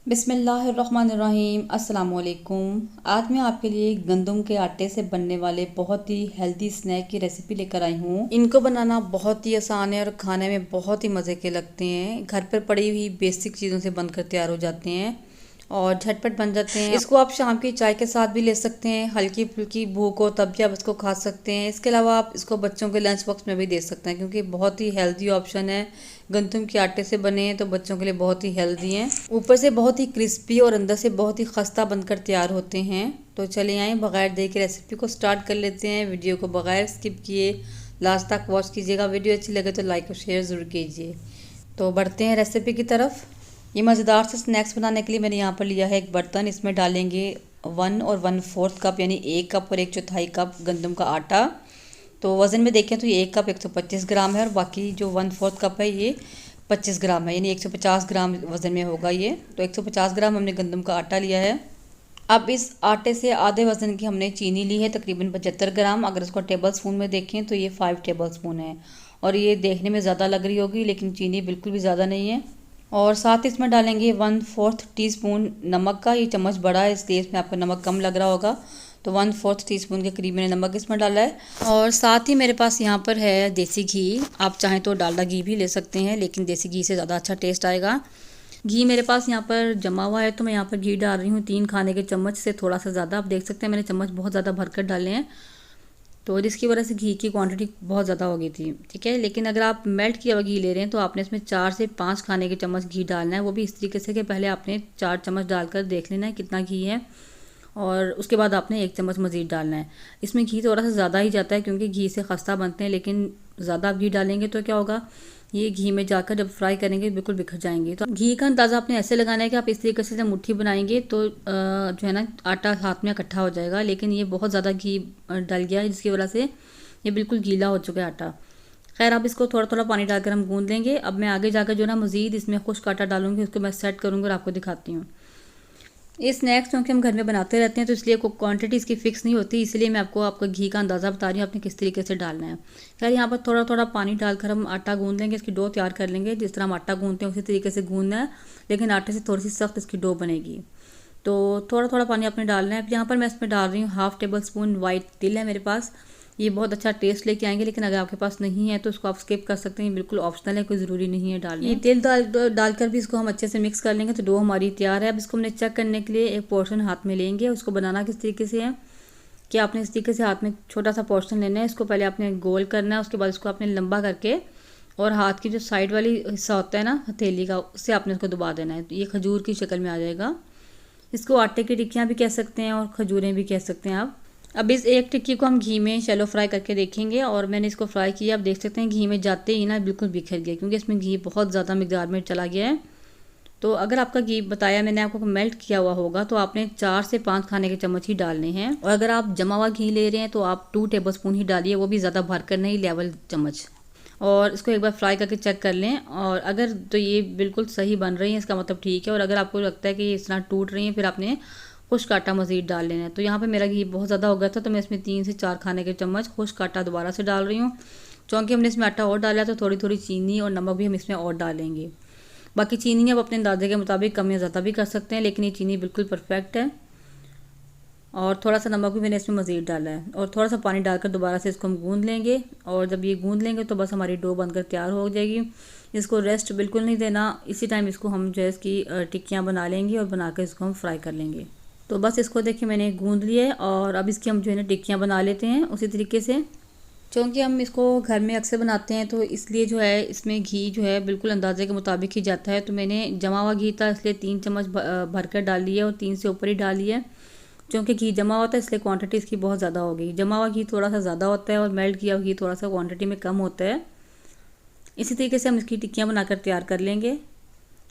बिस्मिल्लाहिर्रहमानिर्रहीम अस्सलामुअलैकुम। आज मैं आपके लिए गंदम के आटे से बनने वाले बहुत ही हेल्दी स्नैक की रेसिपी लेकर आई हूँ। इनको बनाना बहुत ही आसान है और खाने में बहुत ही मज़े के लगते हैं। घर पर पड़ी हुई बेसिक चीज़ों से बनकर तैयार हो जाते हैं और झटपट बन जाते हैं। इसको आप शाम की चाय के साथ भी ले सकते हैं, हल्की फुल्की भूख हो तब भी आप इसको खा सकते हैं। इसके अलावा आप इसको बच्चों के लंच बॉक्स में भी दे सकते हैं क्योंकि बहुत ही हेल्दी ऑप्शन है। गंदम के आटे से बने हैं तो बच्चों के लिए बहुत ही हेल्दी हैं। ऊपर से बहुत ही क्रिस्पी और अंदर से बहुत ही खस्ता बनकर तैयार होते हैं। तो चलिए आए बगैर देर के रेसिपी को स्टार्ट कर लेते हैं। वीडियो को बगैर स्किप किए लास्ट तक वॉच कीजिएगा। वीडियो अच्छी लगे तो लाइक और शेयर ज़रूर कीजिए। तो बढ़ते हैं रेसिपी की तरफ। ये मज़ेदार से स्नैक्स बनाने के लिए मैंने यहाँ पर लिया है एक बर्तन। इसमें डालेंगे 1 और 1/4 कप यानी 1 कप और 1/4 कप गंदम का आटा। तो वज़न में देखें तो ये 1 कप 125 ग्राम है और बाकी जो 1/4 कप है ये 25 ग्राम है, यानी 150 ग्राम वज़न में होगा ये। तो 150 ग्राम हमने गंदम का आटा लिया है। अब इस आटे से आधे वज़न की हमने चीनी ली है, तकरीबन 75 ग्राम। अगर इसको टेबल स्पून में देखें तो ये 5 टेबल स्पून है और ये देखने में ज़्यादा लग रही होगी लेकिन चीनी बिल्कुल भी ज़्यादा नहीं है। और साथ इसमें डालेंगे 1/4 टीस्पून नमक का। ये चम्मच बड़ा है इसलिए इसमें आपको नमक कम लग रहा होगा, तो 1/4 टीस्पून के करीब मैंने नमक इसमें डाला है। और साथ ही मेरे पास यहाँ पर है देसी घी। आप चाहें तो डालडा घी भी ले सकते हैं लेकिन देसी घी से ज़्यादा अच्छा टेस्ट आएगा। घी मेरे पास यहाँ पर जमा हुआ है तो मैं यहाँ पर घी डाल रही हूँ 3 खाने के चम्मच से थोड़ा सा ज़्यादा। आप देख सकते हैं मैंने चम्मच बहुत ज़्यादा भरकर डाले हैं तो जिसकी वजह से घी की क्वांटिटी बहुत ज़्यादा हो गई थी, ठीक है। लेकिन अगर आप मेल्ट किया हुआ घी ले रहे हैं तो आपने इसमें 4 से 5 खाने के चम्मच घी डालना है। वो भी इस तरीके से कि पहले आपने 4 चम्मच डालकर देख लेना है कितना घी है और उसके बाद आपने 1 चम्मच मज़ीद डालना है। इसमें घी थोड़ा सा ज़्यादा ही जाता है क्योंकि घी से खस्ता बनते हैं, लेकिन ज़्यादा आप घी डालेंगे तो क्या होगा, ये घी में जाकर जब फ्राई करेंगे बिल्कुल बिखर जाएंगे। तो घी का अंदाज़ा आपने ऐसे लगाना है कि आप इस तरीके से जब मुट्ठी बनाएंगे तो जो है ना आटा हाथ में इकट्ठा हो जाएगा। लेकिन ये बहुत ज़्यादा घी डल गया है जिसकी वजह से ये बिल्कुल गीला हो चुका है आटा। खैर अब इसको थोड़ा थोड़ा पानी डालकर हम गूंद लेंगे। अब मैं आगे जाकर जो ना मज़ीद इसमें खुश्क आटा डालूंगी, उसको मैं सेट करूँगी और आपको दिखाती हूँ। ये स्नैक्स क्योंकि हम घर में बनाते रहते हैं तो इसलिए कोई क्वांटिटी इसकी फ़िक्स नहीं होती, इसलिए मैं आपका घी का अंदाज़ा बता रही हूँ आपने किस तरीके से डालना है। खैर यहाँ पर थोड़ा थोड़ा पानी डालकर हम आटा गूंद लेंगे, इसकी डो तैयार कर लेंगे। जिस तरह हम आटा गूंदते हैं उसी तरीके से गूंदना है, लेकिन आटे से थोड़ी सी सख्त इसकी डो बनेगी। तो थोड़ा थोड़ा पानी आपने डालना है। यहाँ पर मैं इसमें डाल रही हूँ 1/2 टेबल स्पून वाइट तिल है मेरे पास। ये बहुत अच्छा टेस्ट लेके आएंगे, लेकिन अगर आपके पास नहीं है तो उसको आप स्किप कर सकते हैं, बिल्कुल ऑप्शनल है, कोई ज़रूरी नहीं है डालना। ये तेल डालकर भी इसको हम अच्छे से मिक्स कर लेंगे तो डो हमारी तैयार है। अब इसको हमने चेक करने के लिए एक पोर्शन हाथ में लेंगे। उसको बनाना किस तरीके से है कि आपने इस तरीके से हाथ में छोटा सा पोर्शन लेना है। इसको पहले आपने गोल करना है, उसके बाद इसको आपने लंबा करके और हाथ की जो साइड वाली हिस्सा होता है ना हथेली का, उससे आपने इसको दबा देना है। तो ये खजूर की शक्ल में आ जाएगा। इसको आटे की टिक्कियाँ भी कह सकते हैं और खजूरें भी कह सकते हैं आप। अब इस एक टिक्की को हम घी में शैलो फ्राई करके देखेंगे और मैंने इसको फ्राई किया। आप देख सकते हैं घी में जाते ही ना बिल्कुल बिखर गया क्योंकि इसमें घी बहुत ज़्यादा मिकदार में चला गया है। तो अगर आपका घी बताया मैंने आपको मेल्ट किया हुआ होगा तो आपने 4 से 5 खाने के चम्मच ही डालने हैं। और अगर आप जमा हुआ घी ले रहे हैं तो आप 2 टेबल स्पून ही डालिए, वो भी ज़्यादा भरकर नहीं, लेवल चम्मच। और इसको एक बार फ्राई करके चेक कर लें और अगर तो ये बिल्कुल सही बन रही है इसका मतलब ठीक है। और अगर आपको लगता है कि इस तरह टूट रही है फिर आपने खुश्क आटा मज़ीद डाल लेना है। तो यहाँ पे मेरा घी बहुत ज़्यादा हो गया था तो मैं इसमें 3 से 4 खाने के चम्मच खुश्क आटा दोबारा से डाल रही हूँ। चूँकि हमने इसमें आटा और डाला तो थोड़ी थोड़ी चीनी और नमक भी हम इसमें और डालेंगे। बाकी चीनी आप अपने अंदाजे के मुताबिक कम या ज़्यादा भी कर सकते हैं, लेकिन ये चीनी बिल्कुल परफेक्ट है। और थोड़ा सा नमक भी मैंने इसमें मज़ीद डाला है और थोड़ा सा पानी डालकर दोबारा से इसको हम गूंद लेंगे। और जब ये गूंद लेंगे तो बस हमारी डो बनकर तैयार हो जाएगी। इसको रेस्ट बिल्कुल नहीं देना, इसी टाइम इसको हम जो है इसकी टिक्कियाँ बना लेंगे और बनाकर इसको हम फ्राई कर लेंगे। तो बस इसको देखिए मैंने गूंद लिया है और अब इसकी हम जो है ना टिक्कियाँ बना लेते हैं उसी तरीके से। क्योंकि हम इसको घर में अक्सर बनाते हैं तो इसलिए जो है इसमें घी जो है बिल्कुल अंदाजे के मुताबिक ही जाता है। तो मैंने जमा हुआ घी था इसलिए 3 चम्मच भरकर डाल लिया और 3 से ऊपर ही डाल लिया। क्योंकि घी जमा होता है इसलिए क्वांटिटी इसकी बहुत ज़्यादा हो गई। जमा हुआ घी थोड़ा सा ज़्यादा होता है और मेल्ट किया हुआ घी थोड़ा सा क्वांटिटी में कम होता है। इसी तरीके से हम इसकी टिक्कियाँ बनाकर तैयार कर लेंगे।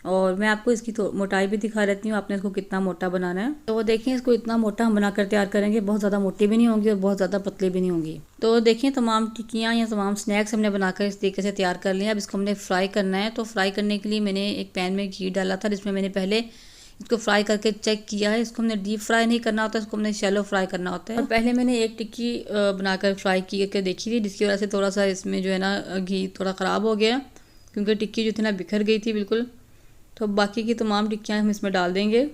और मैं आपको इसकी मोटाई भी दिखा देती हूँ, आपने इसको कितना मोटा बनाना है। तो वो देखिए इसको इतना मोटा हम बनाकर तैयार करेंगे, बहुत ज़्यादा मोटी भी नहीं होंगी और बहुत ज़्यादा पतली भी नहीं होंगी। तो देखिए तमाम टिक्कियाँ या तमाम स्नैक्स हमने बनाकर इस तरीके से तैयार कर लिया। अब इसको हमने फ्राई करना है। तो फ्राई करने के लिए मैंने एक पैन में घी डाला था जिसमें मैंने पहले इसको फ्राई करके चेक किया है। इसको हमने डीप फ्राई नहीं करना होता, इसको हमने शैलो फ्राई करना होता है। और पहले मैंने एक टिक्की बनाकर फ्राई करके देखी थी जिसकी वजह से थोड़ा सा इसमें जो है ना घी थोड़ा ख़राब हो गया क्योंकि टिक्की जो थी ना बिखर गई थी बिल्कुल। तो बाकी की तमाम टिक्कियाँ हम इसमें डाल देंगे।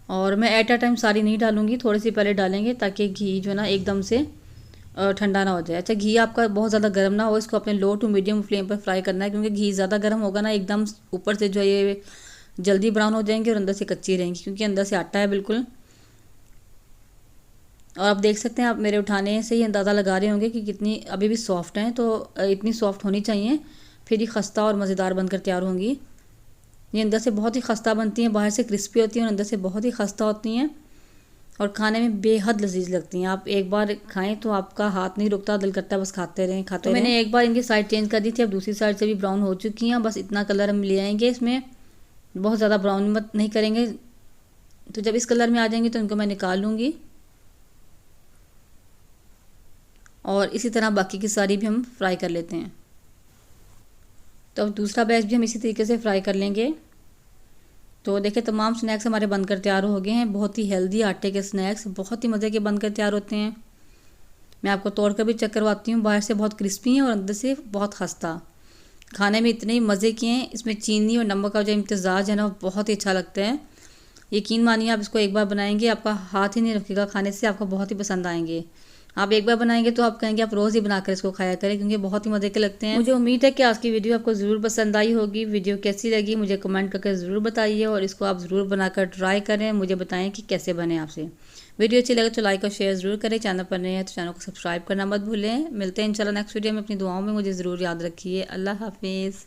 और मैं एट अ टाइम सारी नहीं डालूँगी, थोड़ी सी पहले डालेंगे ताकि घी जो है ना एकदम से ठंडा ना हो जाए। अच्छा, घी आपका बहुत ज़्यादा गर्म ना हो, इसको अपने लो टू मीडियम फ्लेम पर फ्राई करना है, क्योंकि घी ज़्यादा गर्म होगा ना एकदम ऊपर से जो है ये जल्दी ब्राउन हो जाएंगे और अंदर से कच्ची रहेंगी, क्योंकि अंदर से आटा है बिल्कुल। और आप देख सकते हैं, आप मेरे उठाने से ही अंदाज़ा लगा रहे होंगे कि कितनी अभी भी सॉफ्ट हैं। तो इतनी सॉफ्ट होनी चाहिए, फिर ही खस्ता और मज़ेदार बनकर तैयार होंगी। ये अंदर से बहुत ही खस्ता बनती हैं, बाहर से क्रिस्पी होती हैं और अंदर से बहुत ही खस्ता होती हैं और खाने में बेहद लजीज लगती हैं। आप एक बार खाएं तो आपका हाथ नहीं रुकता, दिल करता है बस खाते रहें खाते रहें। मैंने एक बार इनकी साइड चेंज कर दी थी, अब दूसरी साइड से भी ब्राउन हो चुकी हैं। बस इतना कलर हम ले आएंगे, इसमें बहुत ज़्यादा ब्राउन मत नहीं करेंगे। तो जब इस कलर में आ जाएंगे तो इनको मैं निकाल लूँगी और इसी तरह बाकी की सारी भी हम फ्राई कर लेते हैं। तो अब दूसरा बैच भी हम इसी तरीके से फ्राई कर लेंगे। तो देखिए, तमाम स्नैक्स हमारे बनकर तैयार हो गए हैं। बहुत ही हेल्दी आटे के स्नैक्स, बहुत ही मज़े के बनकर तैयार होते हैं। मैं आपको तोड़ कर भी चेक करवाती हूँ, बाहर से बहुत क्रिस्पी हैं और अंदर से बहुत खस्ता। खाने में इतने ही मज़े के हैं, इसमें चीनी और नमक का जो इम्तजाज है ना वो बहुत ही अच्छा लगता है। यकीन मानिए, आप इसको एक बार बनाएंगे आपका हाथ ही नहीं रखेगा खाने से, आपको बहुत ही पसंद आएंगे। आप एक बार बनाएंगे तो आप कहेंगे आप रोज़ ही बनाकर इसको खाया करें, क्योंकि बहुत ही मज़े के लगते हैं। मुझे उम्मीद है कि आज की वीडियो आपको ज़रूर पसंद आई होगी। वीडियो कैसी लगी मुझे कमेंट करके ज़रूर बताइए और इसको आप ज़रूर बनाकर ट्राई करें, मुझे बताएं कि कैसे बने आपसे। वीडियो अच्छी लगे तो लाइक और शेयर ज़रूर करें। चैनल पर नए हैं तो चैनल को सब्सक्राइब करना मत भूलें। मिलते हैं इंशाल्लाह नेक्स्ट वीडियो में। अपनी दुआओं में मुझे ज़रूर याद रखिए। अल्लाह हाफिज़।